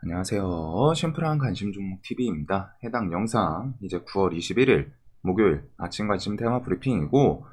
안녕하세요. 심플한 관심 종목 TV입니다. 해당 영상 이제 9월 21일 목요일 아침 관심 테마 브리핑이고,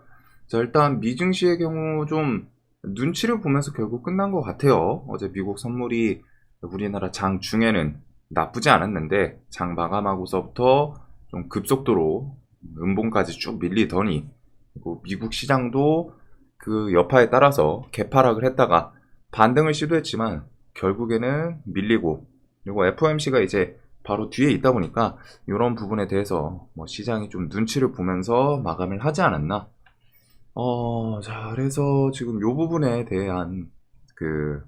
자, 일단 미증시의 경우 좀 눈치를 보면서 결국 끝난 것 같아요. 어제 미국 선물이 우리나라 장 중에는 나쁘지 않았는데 장 마감하고서부터 좀 급속도로 음봉까지 쭉 밀리더니, 그리고 미국 시장도 그 여파에 따라서 개파락을 했다가 반등을 시도했지만 결국에는 밀리고, 그리고 FOMC가 이제 바로 뒤에 있다 보니까 이런 부분에 대해서 뭐 시장이 좀 눈치를 보면서 마감을 하지 않았나. 자, 그래서 지금 이 부분에 대한 그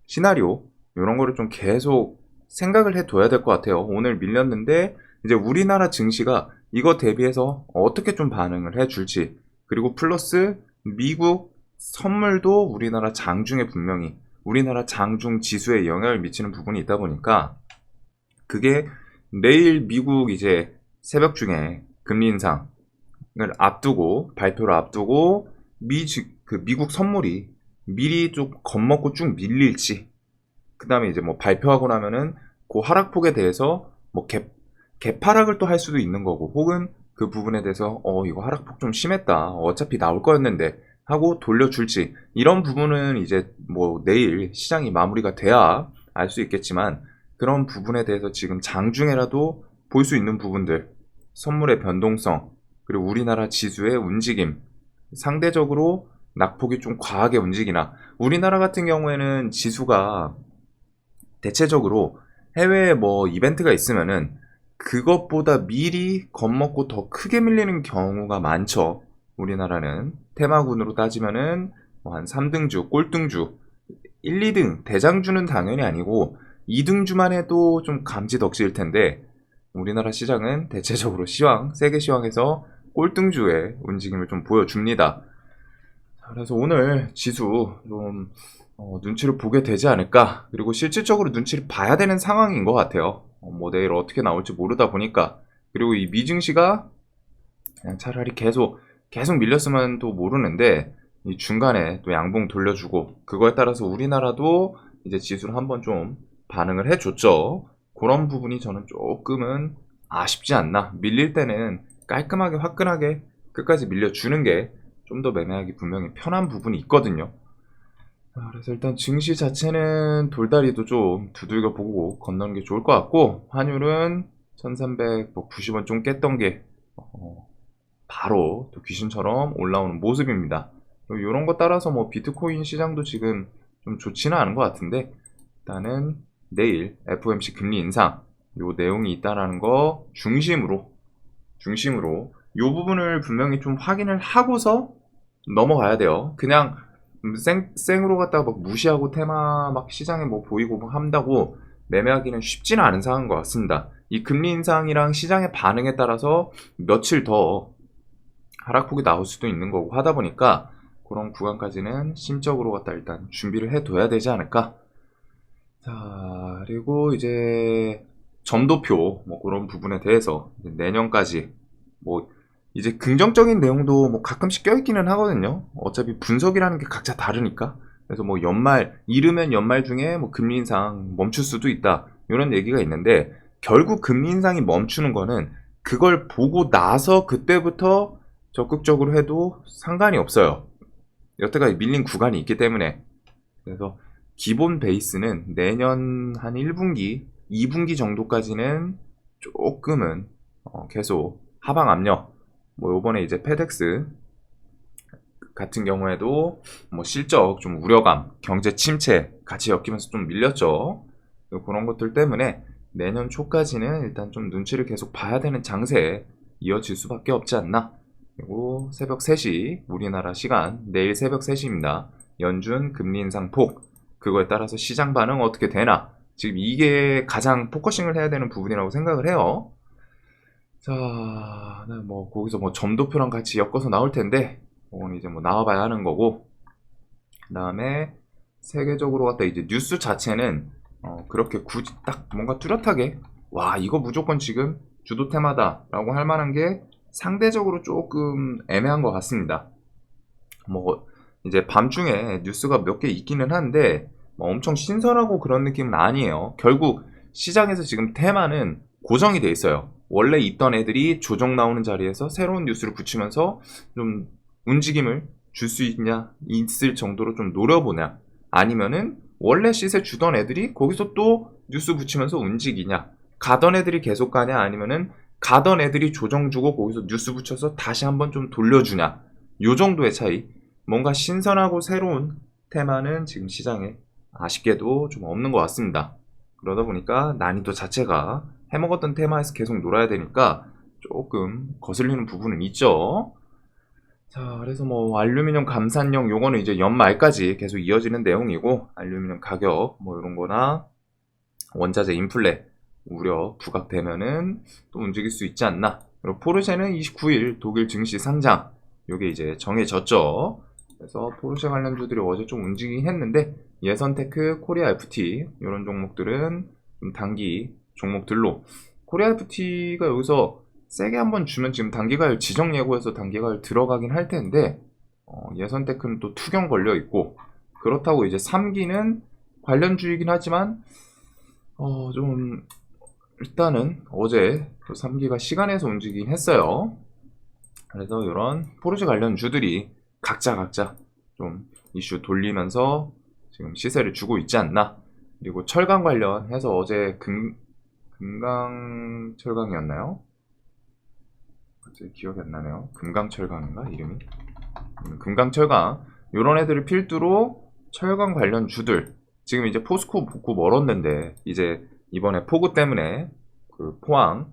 시나리오, 이런 거를 좀 계속 생각을 해둬야 될 것 같아요. 오늘 밀렸는데 이제 우리나라 증시가 이거 대비해서 어떻게 좀 반응을 해줄지, 그리고 플러스 미국 선물도 우리나라 장중에 분명히 우리나라 장중 지수에 영향을 미치는 부분이 있다 보니까, 그게 내일 미국 이제 새벽 중에 금리 인상을 앞두고, 발표를 앞두고 미국 선물이 미리 좀 겁먹고 쭉 밀릴지, 그 다음에 이제 뭐 발표하고 나면은 그 하락폭에 대해서 뭐 개파락을 또 할 수도 있는 거고, 혹은 그 부분에 대해서 이거 하락폭 좀 심했다, 어차피 나올 거였는데 하고 돌려줄지, 이런 부분은 이제 뭐 내일 시장이 마무리가 돼야 알 수 있겠지만, 그런 부분에 대해서 지금 장중에라도 볼 수 있는 부분들, 선물의 변동성, 그리고 우리나라 지수의 움직임, 상대적으로 낙폭이 좀 과하게 움직이나, 우리나라 같은 경우에는 지수가 대체적으로 해외에 뭐 이벤트가 있으면은 그것보다 미리 겁먹고 더 크게 밀리는 경우가 많죠. 우리나라는 테마군으로 따지면은 뭐한 3등주, 꼴등주, 1, 2등, 대장주는 당연히 아니고 2등주만 해도 좀 감지덕지일 텐데, 우리나라 시장은 대체적으로 세계 시황에서 꼴등주의 움직임을 좀 보여줍니다. 그래서 오늘 지수 좀 눈치를 보게 되지 않을까. 그리고 실질적으로 눈치를 봐야 되는 상황인 것 같아요. 뭐 내일 어떻게 나올지 모르다 보니까. 그리고 이 미증시가 그냥 차라리 계속 밀렸으면 또 모르는데, 이 중간에 또 양봉 돌려주고, 그거에 따라서 우리나라도 이제 지수를 한번 좀 반응을 해줬죠. 그런 부분이 저는 조금은 아쉽지 않나. 밀릴 때는 깔끔하게 화끈하게 끝까지 밀려주는 게 좀 더 매매하기 분명히 편한 부분이 있거든요. 그래서 일단 증시 자체는 돌다리도 좀 두들겨 보고 건너는 게 좋을 것 같고, 환율은 1390원 좀 깼던 게 바로 또 귀신처럼 올라오는 모습입니다. 이런 거 따라서 뭐 비트코인 시장도 지금 좀 좋지는 않은 것 같은데, 일단은 내일 FOMC 금리 인상 요 내용이 있다라는 거 중심으로 요 부분을 분명히 좀 확인을 하고서 넘어가야 돼요. 그냥 생으로 갖다가 막 무시하고 테마 막 시장에 뭐 보이고 막 한다고 매매하기는 쉽지는 않은 상황인 것 같습니다. 이 금리 인상이랑 시장의 반응에 따라서 며칠 더 하락폭이 나올 수도 있는 거고 하다 보니까, 그런 구간까지는 심적으로 갖다 일단 준비를 해둬야 되지 않을까. 자, 그리고 이제 점도표 뭐 그런 부분에 대해서 내년까지 뭐 이제 긍정적인 내용도 뭐 가끔씩 껴있기는 하거든요. 어차피 분석이라는 게 각자 다르니까. 그래서 뭐 이르면 연말 중에 뭐 금리 인상 멈출 수도 있다, 이런 얘기가 있는데, 결국 금리 인상이 멈추는 거는 그걸 보고 나서 그때부터 적극적으로 해도 상관이 없어요. 여태까지 밀린 구간이 있기 때문에. 그래서 기본 베이스는 내년 한 1분기, 2분기 정도까지는 조금은 계속 하방 압력, 뭐 요번에 이제 페덱스 같은 경우에도 뭐 실적 좀 우려감, 경제 침체 같이 엮이면서 좀 밀렸죠. 그런 것들 때문에 내년 초까지는 일단 좀 눈치를 계속 봐야 되는 장세에 이어질 수밖에 없지 않나. 그리고 새벽 3시 우리나라 시간, 내일 새벽 3시입니다. 연준 금리 인상 폭, 그거에 따라서 시장 반응 어떻게 되나, 지금 이게 가장 포커싱을 해야 되는 부분이라고 생각을 해요. 자, 네, 뭐 거기서 뭐 점도표랑 같이 엮어서 나올 텐데, 그건 이제 뭐 나와봐야 하는 거고, 그 다음에 세계적으로 갖다 이제 뉴스 자체는 그렇게 굳이 딱 뭔가 뚜렷하게 와 이거 무조건 지금 주도 테마다라고 할 만한 게 상대적으로 조금 애매한 것 같습니다. 뭐 이제 밤중에 뉴스가 몇 개 있기는 한데, 뭐 엄청 신선하고 그런 느낌은 아니에요. 결국 시장에서 지금 테마는 고정이 돼 있어요. 원래 있던 애들이 조정 나오는 자리에서 새로운 뉴스를 붙이면서 좀 움직임을 줄 수 있을 정도로 좀 노려보냐, 아니면은 원래 시세 주던 애들이 거기서 또 뉴스 붙이면서 움직이냐, 가던 애들이 계속 가냐, 아니면은 가던 애들이 조정 주고 거기서 뉴스 붙여서 다시 한번 좀 돌려주냐, 요 정도의 차이. 뭔가 신선하고 새로운 테마는 지금 시장에 아쉽게도 좀 없는 것 같습니다. 그러다 보니까 난이도 자체가 해먹었던 테마에서 계속 놀아야 되니까 조금 거슬리는 부분은 있죠. 자, 그래서 뭐 알루미늄 감산용 요거는 이제 연말까지 계속 이어지는 내용이고, 알루미늄 가격 뭐 이런 거나 원자재 인플레 우려 부각되면은 또 움직일 수 있지 않나. 그리고 포르쉐는 29일 독일 증시 상장 요게 이제 정해졌죠. 그래서 포르쉐 관련주들이 어제 좀 움직이긴 했는데, 예선테크, 코리아 FT 이런 종목들은 좀 단기 종목들로, 코리아 FT가 여기서 세게 한번 주면 지금 단기가율 지정 예고해서 단기가율 들어가긴 할 텐데, 예선테크는 또 투경 걸려 있고, 그렇다고 이제 3기는 관련주이긴 하지만 좀 일단은 어제 또 3기가 시간에서 움직이긴 했어요. 그래서 이런 포르쉐 관련주들이 각자 좀 이슈 돌리면서 지금 시세를 주고 있지 않나. 그리고 철강 관련해서 어제 금강철강이었나요? 갑자기 기억이 안 나네요. 금강철강인가 이름이? 금강철강 요런 애들을 필두로 철강 관련 주들, 지금 이제 포스코 복구 멀었는데 이제 이번에 폭우 때문에 그 포항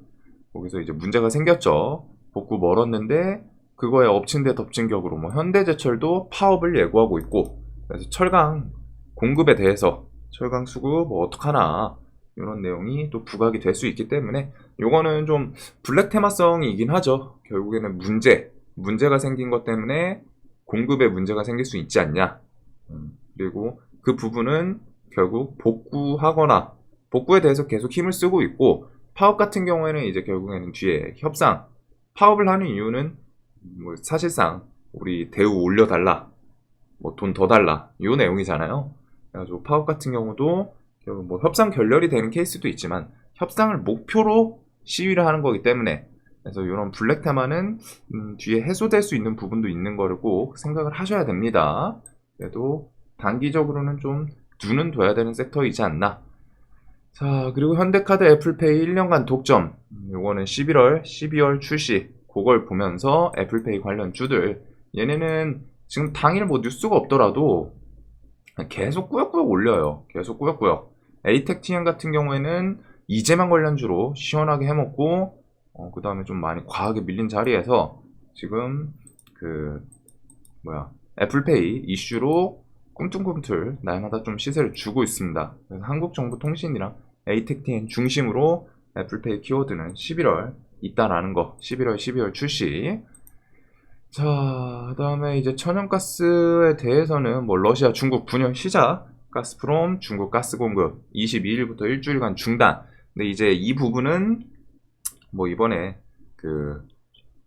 거기서 이제 문제가 생겼죠. 복구 멀었는데 그거에 엎친 데 덮친 격으로 뭐 현대제철도 파업을 예고하고 있고, 그래서 철강 공급에 대해서 철강 수급 뭐 어떡하나 이런 내용이 또 부각이 될 수 있기 때문에 요거는 좀 블랙 테마성이긴 하죠. 결국에는 문제가 생긴 것 때문에 공급에 문제가 생길 수 있지 않냐. 그리고 그 부분은 결국 복구하거나 복구에 대해서 계속 힘을 쓰고 있고, 파업 같은 경우에는 이제 결국에는 뒤에 협상, 파업을 하는 이유는 뭐 사실상 우리 대우 올려달라, 뭐 돈 더 달라, 요 내용이잖아요. 그래가지고 파업 같은 경우도 결국 뭐 협상 결렬이 되는 케이스도 있지만 협상을 목표로 시위를 하는 거기 때문에, 그래서 이런 블랙 테마는 뒤에 해소될 수 있는 부분도 있는 거를 꼭 생각을 하셔야 됩니다. 그래도 단기적으로는 좀 눈은 둬야 되는 섹터이지 않나. 자, 그리고 현대카드 애플페이 1년간 독점, 요거는 12월 출시, 그걸 보면서 애플페이 관련 주들, 얘네는 지금 당일 뭐 뉴스가 없더라도 계속 꾸역꾸역 올려요. 계속 꾸역꾸역. 에이텍TN 같은 경우에는 이재명 관련주로 시원하게 해먹고, 그 다음에 좀 많이 과하게 밀린 자리에서 지금 애플페이 이슈로 꿈틀꿈틀 날마다 좀 시세를 주고 있습니다. 그래서 한국정보통신이랑 에이텍TN 중심으로 애플페이 키워드는 11월 있다라는 거, 12월 출시. 자, 그 다음에 이제 천연가스에 대해서는 뭐 러시아, 중국 분열 시작, 가스프롬 중국 가스 공급 22일부터 일주일간 중단. 근데 이제 이 부분은 뭐 이번에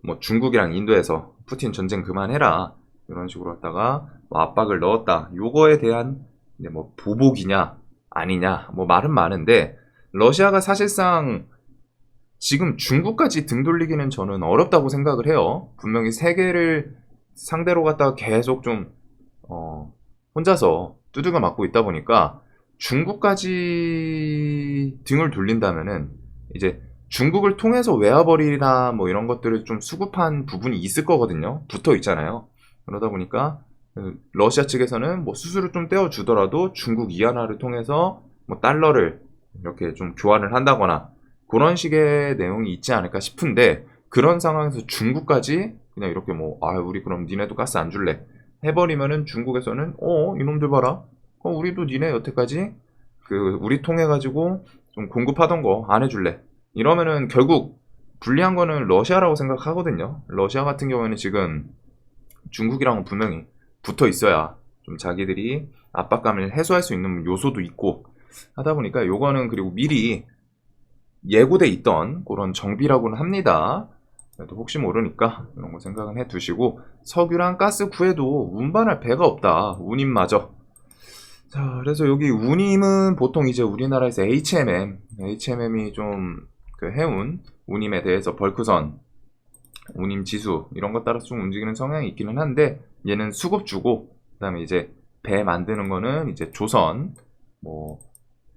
뭐 중국이랑 인도에서 푸틴 전쟁 그만해라 이런 식으로 했다가 뭐 압박을 넣었다. 요거에 대한 뭐 보복이냐 아니냐 뭐 말은 많은데, 러시아가 사실상 지금 중국까지 등 돌리기는 저는 어렵다고 생각을 해요. 분명히 세계를 상대로 갖다가 계속 좀 혼자서 두들겨 맞고 있다 보니까 중국까지 등을 돌린다면은 이제 중국을 통해서 외화벌이나 뭐 이런 것들을 좀 수급한 부분이 있을 거거든요. 붙어 있잖아요. 그러다 보니까 러시아 측에서는 뭐 수수료 좀 떼어주더라도 중국 위안화를 통해서 뭐 달러를 이렇게 좀 교환을 한다거나 그런 식의 내용이 있지 않을까 싶은데, 그런 상황에서 중국까지 그냥 이렇게 뭐 우리 그럼 니네도 가스 안 줄래 해버리면은 중국에서는 이놈들 봐라, 우리도 니네 여태까지 우리 통해 가지고 좀 공급하던 거 안 해줄래 이러면은 결국 불리한 거는 러시아라고 생각하거든요. 러시아 같은 경우에는 지금 중국이랑은 분명히 붙어 있어야 좀 자기들이 압박감을 해소할 수 있는 요소도 있고 하다 보니까 요거는 그리고 미리 예고돼 있던 그런 정비라고는 합니다. 그래도 혹시 모르니까 이런 거 생각은 해 두시고, 석유랑 가스 구해도 운반할 배가 없다. 운임마저. 자, 그래서 여기 운임은 보통 이제 우리나라에서 HMM이 좀 그 해운 운임에 대해서 벌크선, 운임 지수 이런 것 따라서 좀 움직이는 성향이 있기는 한데 얘는 수급주고 그다음에 이제 배 만드는 거는 이제 조선 뭐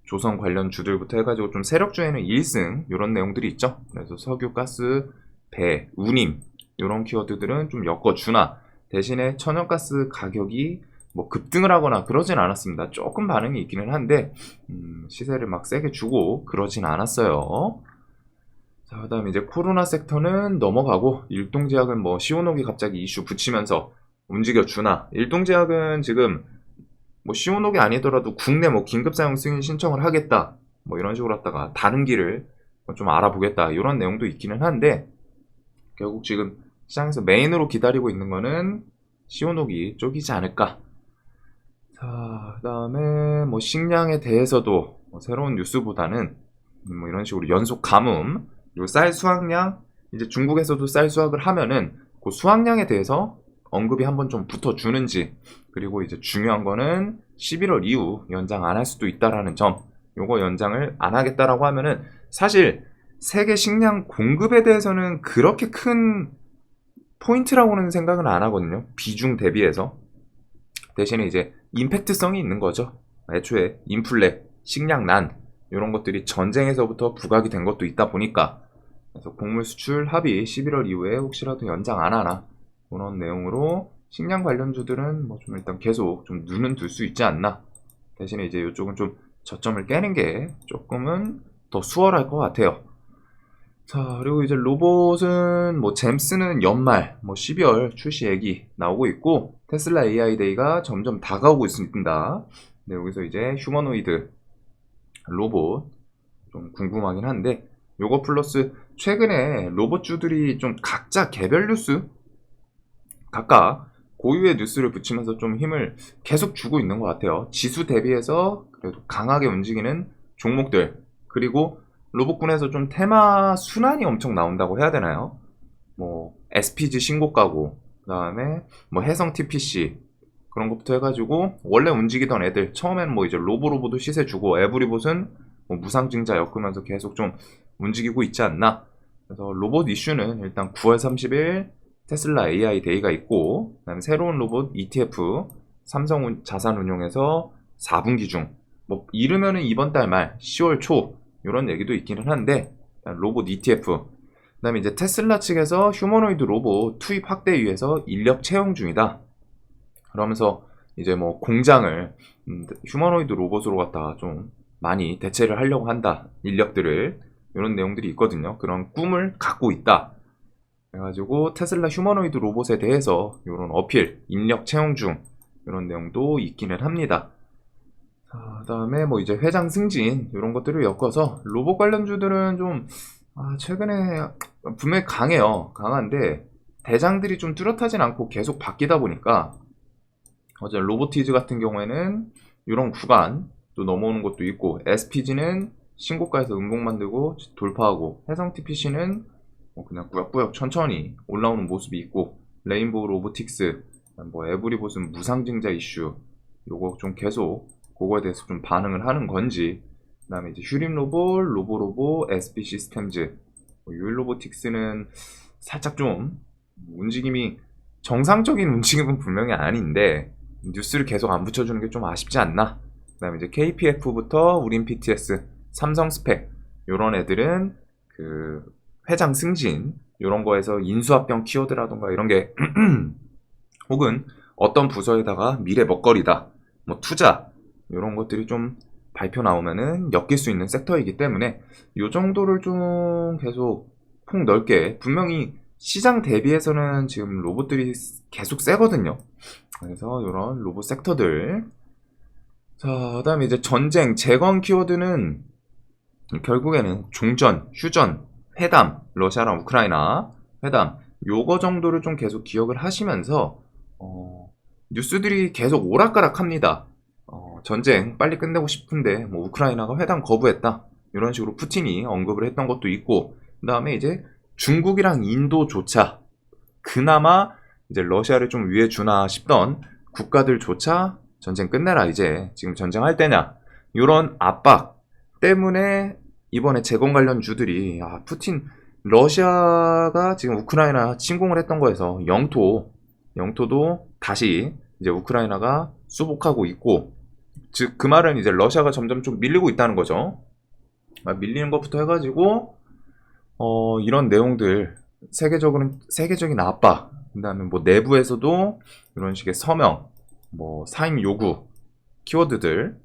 조선 관련 주들부터 해가지고 좀 세력주에는 1승 이런 내용들이 있죠. 그래서 석유, 가스, 배, 운임 이런 키워드들은 좀 엮어주나 대신에 천연가스 가격이 뭐 급등을 하거나 그러진 않았습니다. 조금 반응이 있기는 한데 시세를 막 세게 주고 그러진 않았어요. 자, 그다음에 이제 코로나 섹터는 넘어가고 일동제약은 뭐 시오노기 갑자기 이슈 붙이면서 움직여주나 일동제약은 지금 뭐 시오노기 아니더라도 국내 뭐 긴급 사용 승인 신청을 하겠다 뭐 이런 식으로 하다가 다른 길을 좀 알아보겠다 이런 내용도 있기는 한데 결국 지금 시장에서 메인으로 기다리고 있는 거는 시오노기 쪽이지 않을까. 자, 그다음에 뭐 식량에 대해서도 뭐 새로운 뉴스보다는 뭐 이런 식으로 연속 가뭄 그리고 쌀 수확량 이제 중국에서도 쌀 수확을 하면은 그 수확량에 대해서 언급이 한번 좀 붙어주는지 그리고 이제 중요한 거는 11월 이후 연장 안 할 수도 있다라는 점 요거 연장을 안 하겠다라고 하면은 사실 세계 식량 공급에 대해서는 그렇게 큰 포인트라고는 생각은 안 하거든요. 비중 대비해서 대신에 이제 임팩트성이 있는 거죠. 애초에 인플레, 식량난 이런 것들이 전쟁에서부터 부각이 된 것도 있다 보니까 그래서 곡물 수출 합의 11월 이후에 혹시라도 연장 안 하나 그런 내용으로 식량 관련주들은 뭐 좀 일단 계속 좀 눈은 둘 수 있지 않나. 대신에 이제 이쪽은 좀 저점을 깨는 게 조금은 더 수월할 것 같아요. 자, 그리고 이제 로봇은 뭐 잼스는 연말 뭐 12월 출시액이 나오고 있고 테슬라 AI 데이가 점점 다가오고 있습니다. 네, 여기서 이제 휴머노이드 로봇 좀 궁금하긴 한데 요거 플러스 최근에 로봇주들이 좀 각자 개별 뉴스 각각 고유의 뉴스를 붙이면서 좀 힘을 계속 주고 있는 것 같아요. 지수 대비해서 그래도 강하게 움직이는 종목들 그리고 로봇군에서 좀 테마 순환이 엄청 나온다고 해야 되나요? 뭐 SPG 신고가고 그다음에 뭐 해성 TPC 그런 것부터 해가지고 원래 움직이던 애들 처음에는 뭐 이제 로보로보도 시세 주고 에브리봇은 뭐 무상증자 엮으면서 계속 좀 움직이고 있지 않나. 그래서 로봇 이슈는 일단 9월 30일 테슬라 AI 데이가 있고 그다음에 새로운 로봇 ETF 삼성 자산운용에서 4분기 중 뭐 이르면은 이번 달 말 10월 초 이런 얘기도 있기는 한데 로봇 ETF 그다음에 이제 테슬라 측에서 휴머노이드 로봇 투입 확대 위해서 인력 채용 중이다. 그러면서 이제 뭐 공장을 휴머노이드 로봇으로 갖다가 좀 많이 대체를 하려고 한다. 인력들을 이런 내용들이 있거든요. 그런 꿈을 갖고 있다. 그래가지고 테슬라 휴머노이드 로봇에 대해서 이런 어필, 인력 채용 중 이런 내용도 있기는 합니다. 자, 그다음에 뭐 이제 회장 승진 이런 것들을 엮어서 로봇 관련주들은 좀 최근에 분명히 강해요. 강한데 대장들이 좀 뚜렷하진 않고 계속 바뀌다 보니까 어제 로보티즈 같은 경우에는 이런 구간 또 넘어오는 것도 있고 SPG는 신고가에서 음봉 만들고 돌파하고 해성 TPC는 그냥 꾸역꾸역 천천히 올라오는 모습이 있고 레인보우 로보틱스 뭐 에브리봇은 무상증자 이슈 요거 좀 계속 그거에 대해서 좀 반응을 하는 건지 그 다음에 이제 휴림 로봇, 로보로보, SB 시스템즈 유일로보틱스는 살짝 좀 움직임이 정상적인 움직임은 분명히 아닌데 뉴스를 계속 안 붙여주는 게 좀 아쉽지 않나. 그 다음에 이제 KPF부터 우린 PTS, 삼성 스펙 요런 애들은 그 회장 승진 요런 거에서 인수합병 키워드라던가 이런 게 혹은 어떤 부서에다가 미래 먹거리다 뭐 투자 요런 것들이 좀 발표 나오면은 엮일 수 있는 섹터이기 때문에 요 정도를 좀 계속 폭 넓게 분명히 시장 대비해서는 지금 로봇들이 계속 세거든요. 그래서 이런 로봇 섹터들 자 그다음에 이제 전쟁 재건 키워드는 결국에는 종전, 휴전, 회담 러시아랑 우크라이나 회담 요거 정도를 좀 계속 기억을 하시면서 뉴스들이 계속 오락가락합니다. 전쟁 빨리 끝내고 싶은데 뭐 우크라이나가 회담 거부했다 이런 식으로 푸틴이 언급을 했던 것도 있고 그 다음에 이제 중국이랑 인도조차 그나마 이제 러시아를 좀 위해 주나 싶던 국가들조차 전쟁 끝내라 이제 지금 전쟁할 때냐 이런 압박 때문에 이번에 재건 관련주들이 푸틴 러시아가 지금 우크라이나 침공을 했던 거에서 영토도 다시 이제 우크라이나가 수복하고 있고 즉 그 말은 이제 러시아가 점점 좀 밀리고 있다는 거죠. 밀리는 것부터 해가지고 이런 내용들 세계적인 압박 그다음에 뭐 내부에서도 이런 식의 서명 뭐 사임 요구 키워드들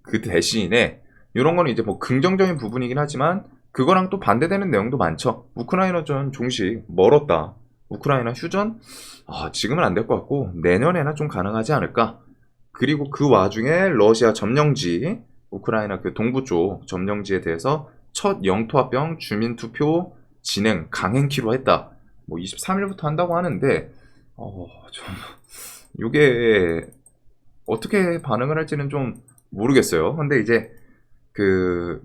그 대신에 이런 거는 이제 뭐 긍정적인 부분이긴 하지만 그거랑 또 반대되는 내용도 많죠. 우크라이나전 종식 멀었다. 우크라이나 휴전 지금은 안 될 것 같고 내년에나 좀 가능하지 않을까. 그리고 그 와중에 러시아 점령지 우크라이나 그 동부 쪽 점령지에 대해서 첫 영토합병 주민투표 진행 강행키로 했다. 뭐 23일부터 한다고 하는데 좀 이게 어떻게 반응을 할지는 좀 모르겠어요. 근데 이제 그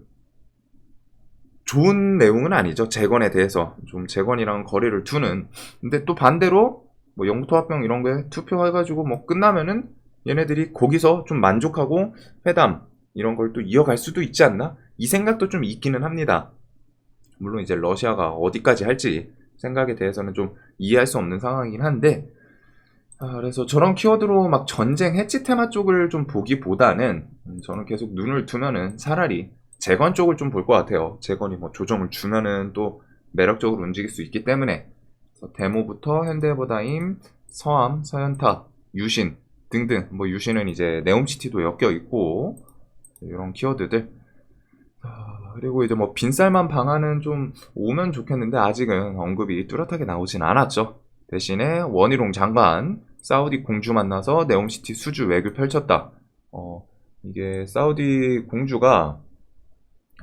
좋은 내용은 아니죠. 재건에 대해서 좀 재건이랑 거리를 두는. 근데 또 반대로 뭐 영토합병 이런 거에 투표해가지고 뭐 끝나면은 얘네들이 거기서 좀 만족하고 회담 이런 걸 또 이어갈 수도 있지 않나? 이 생각도 좀 있기는 합니다. 물론 이제 러시아가 어디까지 할지 생각에 대해서는 좀 이해할 수 없는 상황이긴 한데 그래서 저런 키워드로 막 전쟁 해치 테마 쪽을 좀 보기보다는 저는 계속 눈을 두면은 차라리 재건 쪽을 좀 볼 것 같아요. 재건이 뭐 조정을 주면은 또 매력적으로 움직일 수 있기 때문에 그래서 데모부터 현대해버다임, 서암, 서현타, 유신 등등 뭐 유신은 이제 네옴시티도 엮여 있고 이런 키워드들 그리고 이제 뭐 빈쌀만 방안은 좀 오면 좋겠는데 아직은 언급이 뚜렷하게 나오진 않았죠. 대신에 원희룡 장관 사우디 공주 만나서 네옴시티 수주 외교 펼쳤다. 이게 사우디 공주가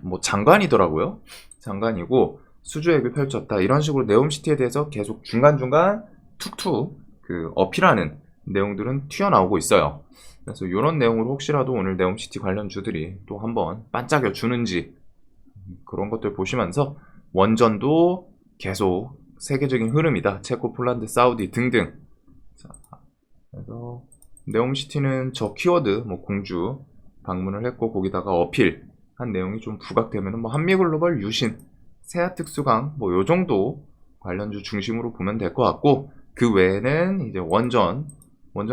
뭐 장관이더라고요. 장관이고 수주 외교 펼쳤다. 이런 식으로 네옴시티에 대해서 계속 중간중간 툭툭 그 어필하는 내용들은 튀어나오고 있어요. 그래서 이런 내용으로 혹시라도 오늘 네옴시티 관련주들이 또 한번 반짝여 주는지 그런 것들 보시면서 원전도 계속 세계적인 흐름이다. 체코, 폴란드, 사우디 등등. 자, 그래서 네옴시티는 저 키워드 뭐 공주 방문을 했고 거기다가 어필 한 내용이 좀 부각되면 뭐 한미글로벌 유신, 세아특수강 뭐 요 정도 관련주 중심으로 보면 될 것 같고 그 외에는 이제 원전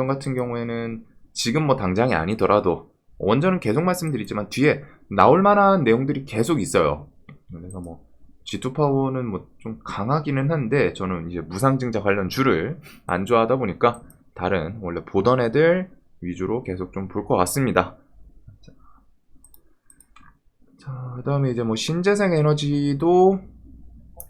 같은 경우에는 지금 뭐 당장이 아니더라도 원전은 계속 말씀드리지만 뒤에 나올 만한 내용들이 계속 있어요. 그래서 뭐 G2파워는 뭐 좀 강하기는 한데 저는 이제 무상증자 관련 주를 안 좋아하다 보니까 다른 원래 보던 애들 위주로 계속 좀 볼 것 같습니다. 자, 그다음에 이제 뭐 신재생 에너지도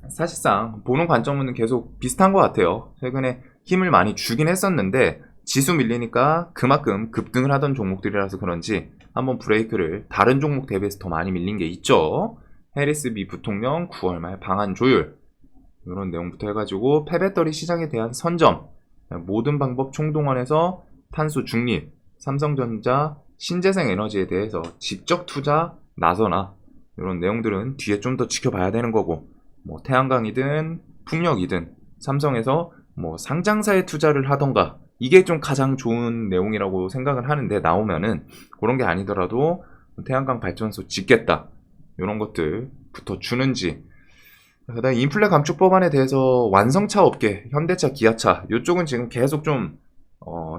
사실상 보는 관점은 계속 비슷한 것 같아요. 최근에 힘을 많이 주긴 했었는데 지수 밀리니까 그만큼 급등을 하던 종목들이라서 그런지 한번 브레이크를 다른 종목 대비해서 더 많이 밀린 게 있죠. 해리스 미 부통령 9월 말 방한 조율 이런 내용부터 해가지고 폐배터리 시장에 대한 선점 모든 방법 총동원해서 탄소 중립 삼성전자 신재생 에너지에 대해서 직접 투자 나서나 이런 내용들은 뒤에 좀 더 지켜봐야 되는 거고 뭐 태양광이든 풍력이든 삼성에서 뭐 상장사에 투자를 하던가 이게 좀 가장 좋은 내용이라고 생각을 하는데 나오면은 그런 게 아니더라도 태양광 발전소 짓겠다 이런 것들부터 주는지 그다음 인플레 감축 법안에 대해서 완성차 업계 현대차 기아차 이쪽은 지금 계속 좀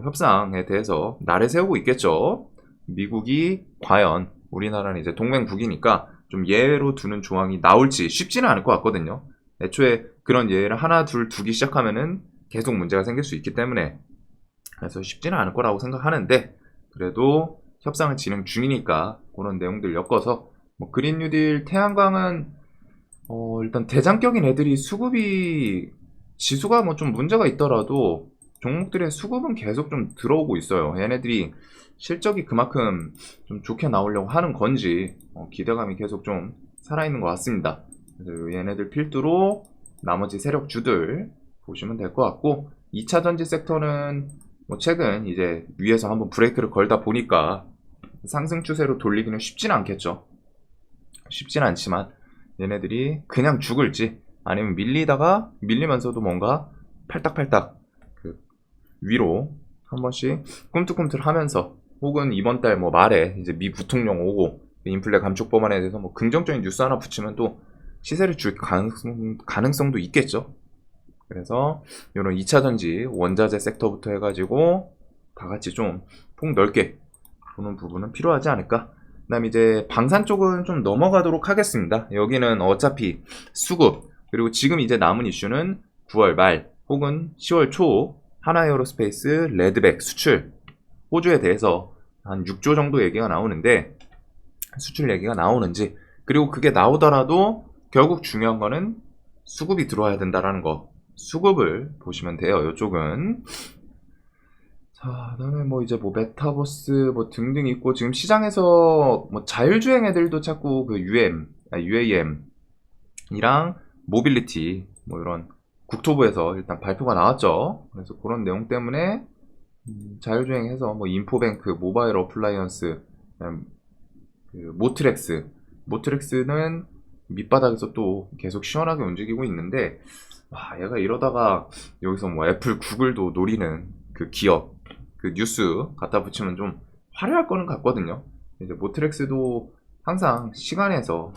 협상에 대해서 날을 세우고 있겠죠. 미국이 과연 우리나라는 이제 동맹국이니까 좀 예외로 두는 조항이 나올지 쉽지는 않을 것 같거든요. 애초에 그런 예외를 하나 둘 두기 시작하면은 계속 문제가 생길 수 있기 때문에 그래서 쉽지는 않을 거라고 생각하는데 그래도 협상을 진행 중이니까 그런 내용들 엮어서 뭐 그린 뉴딜 태양광은 일단 대장격인 애들이 수급이 지수가 뭐 좀 문제가 있더라도 종목들의 수급은 계속 좀 들어오고 있어요. 얘네들이 실적이 그만큼 좀 좋게 나오려고 하는 건지 기대감이 계속 좀 살아있는 것 같습니다. 그래서 얘네들 필두로 나머지 세력주들 보시면 될 것 같고 2차 전지 섹터는 뭐 최근 이제 위에서 한번 브레이크를 걸다 보니까 상승 추세로 돌리기는 쉽지는 않겠죠. 쉽지는 않지만 얘네들이 그냥 죽을지 아니면 밀리면서도 뭔가 팔딱팔딱 그 위로 한 번씩 꿈틀꿈틀 하면서 혹은 이번 달 뭐 말에 이제 미 부통령 오고 인플레 감축 법안에 대해서 뭐 긍정적인 뉴스 하나 붙이면 또 시세를 줄 가능성도 있겠죠. 그래서 이런 2차 전지, 원자재 섹터부터 해가지고 다 같이 좀 폭 넓게 보는 부분은 필요하지 않을까. 그다음 이제 방산 쪽은 좀 넘어가도록 하겠습니다. 여기는 어차피 수급, 그리고 지금 이제 남은 이슈는 9월 말 혹은 10월 초 하나에어로스페이스 레드백 수출 호주에 대해서 한 6조 정도 얘기가 나오는데, 수출 얘기가 나오는지, 그리고 그게 나오더라도 결국 중요한 거는 수급이 들어와야 된다라는 거, 수급을 보시면 돼요. 이쪽은. 자, 그다음에 뭐 이제 뭐 메타버스 뭐 등등 있고, 지금 시장에서 뭐 자율주행 애들도 자꾸 그 UAM이랑 모빌리티 뭐 이런 국토부에서 일단 발표가 나왔죠. 그래서 그런 내용 때문에 자율주행해서 뭐 인포뱅크, 모바일 어플라이언스, 그 모트렉스는 밑바닥에서 또 계속 시원하게 움직이고 있는데, 와, 얘가 이러다가 여기서 뭐 애플, 구글도 노리는 그 기업, 그 뉴스 갖다 붙이면 좀 화려할 거는 같거든요. 이제 모트렉스도 항상 시간에서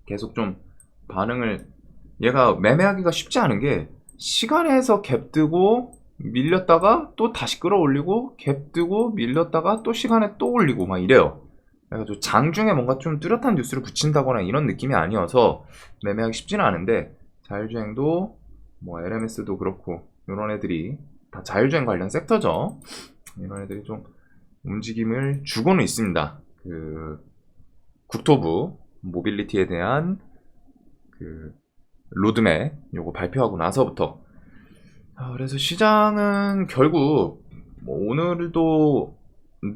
계속 좀 반응을, 얘가 매매하기가 쉽지 않은 게 시간에서 갭 뜨고 밀렸다가 또 다시 끌어올리고 갭 뜨고 밀렸다가 또 시간에 또 올리고 막 이래요. 그래가지고 장중에 뭔가 좀 뚜렷한 뉴스를 붙인다거나 이런 느낌이 아니어서 매매하기 쉽지는 않은데, 자율주행도 뭐 LMS도 그렇고 이런 애들이 다 자율주행 관련 섹터죠. 이런 애들이 좀 움직임을 주고는 있습니다. 그 국토부 모빌리티에 대한 그 로드맵 요거 발표하고 나서부터. 그래서 시장은 결국 뭐 오늘도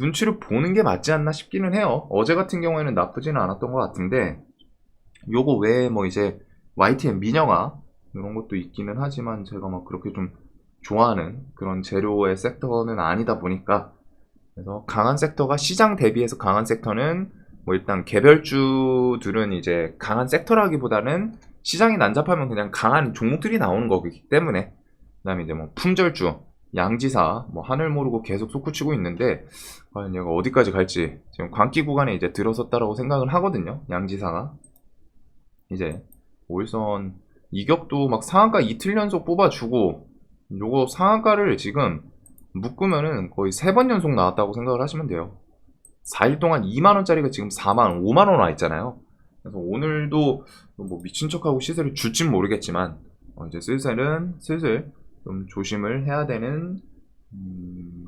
눈치를 보는 게 맞지 않나 싶기는 해요. 어제 같은 경우에는 나쁘지는 않았던 것 같은데, 요거 외에 뭐 이제 YTN 민영화 이런 것도 있기는 하지만 제가 막 그렇게 좀 좋아하는 그런 재료의 섹터는 아니다 보니까, 그래서 강한 섹터가, 시장 대비해서 강한 섹터는 뭐 일단 개별주들은 이제 강한 섹터라기보다는 시장이 난잡하면 그냥 강한 종목들이 나오는 거기 때문에. 그다음에 이제 뭐 품절주, 양지사 뭐 하늘 모르고 계속 솟구치고 있는데, 과연 얘가 어디까지 갈지 지금 광기 구간에 이제 들어섰다라고 생각을 하거든요. 양지사가 이제 5일선 이격도 막 상한가 이틀 연속 뽑아주고, 요거 상한가를 지금 묶으면은 거의 3번 연속 나왔다고 생각을 하시면 돼요. 4일 동안 2만원짜리가 지금 4만, 5만원 와 있잖아요. 그래서 오늘도 뭐 미친 척하고 시세를 줄진 모르겠지만, 이제 슬슬 좀 조심을 해야 되는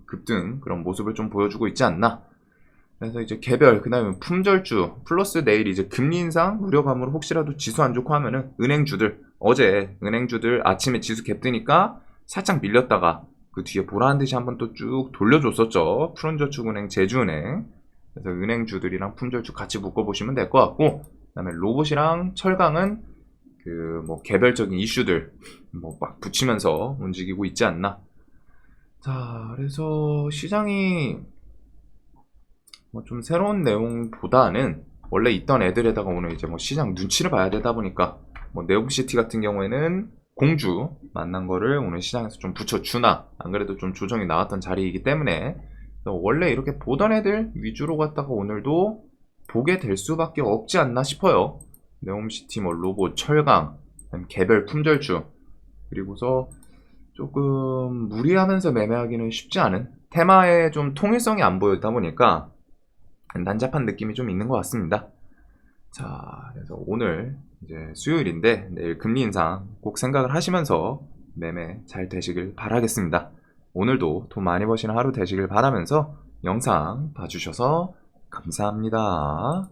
급등 그런 모습을 좀 보여주고 있지 않나. 그래서 이제 개별, 그 다음에 품절주 플러스 내일 이제 금리 인상 우려감으로 혹시라도 지수 안 좋고 하면은 은행주들, 어제 은행주들 아침에 지수 갭뜨니까 살짝 밀렸다가 그 뒤에 보라한 듯이 한번 또 쭉 돌려줬었죠. 푸른저축은행, 제주은행. 그래서 은행주들이랑 품절주 같이 묶어보시면 될 것 같고, 그 다음에 로봇이랑 철강은 그 뭐 개별적인 이슈들 뭐 막 붙이면서 움직이고 있지 않나. 자, 그래서 시장이 뭐 좀 새로운 내용보다는 원래 있던 애들에다가 오늘 이제 뭐 시장 눈치를 봐야 되다 보니까, 뭐 네옴시티 같은 경우에는 공주 만난 거를 오늘 시장에서 좀 붙여주나, 안 그래도 좀 조정이 나왔던 자리이기 때문에 원래 이렇게 보던 애들 위주로 갔다가 오늘도 보게 될 수밖에 없지 않나 싶어요. 네옴시티, 뭐 로봇, 철강, 개별 품절주, 그리고서 조금 무리하면서 매매하기는 쉽지 않은 테마에 좀 통일성이 안 보이다 보니까 난잡한 느낌이 좀 있는 것 같습니다. 자, 그래서 오늘 이제 수요일인데 내일 금리 인상 꼭 생각을 하시면서 매매 잘 되시길 바라겠습니다. 오늘도 돈 많이 버시는 하루 되시길 바라면서 영상 봐주셔서 감사합니다.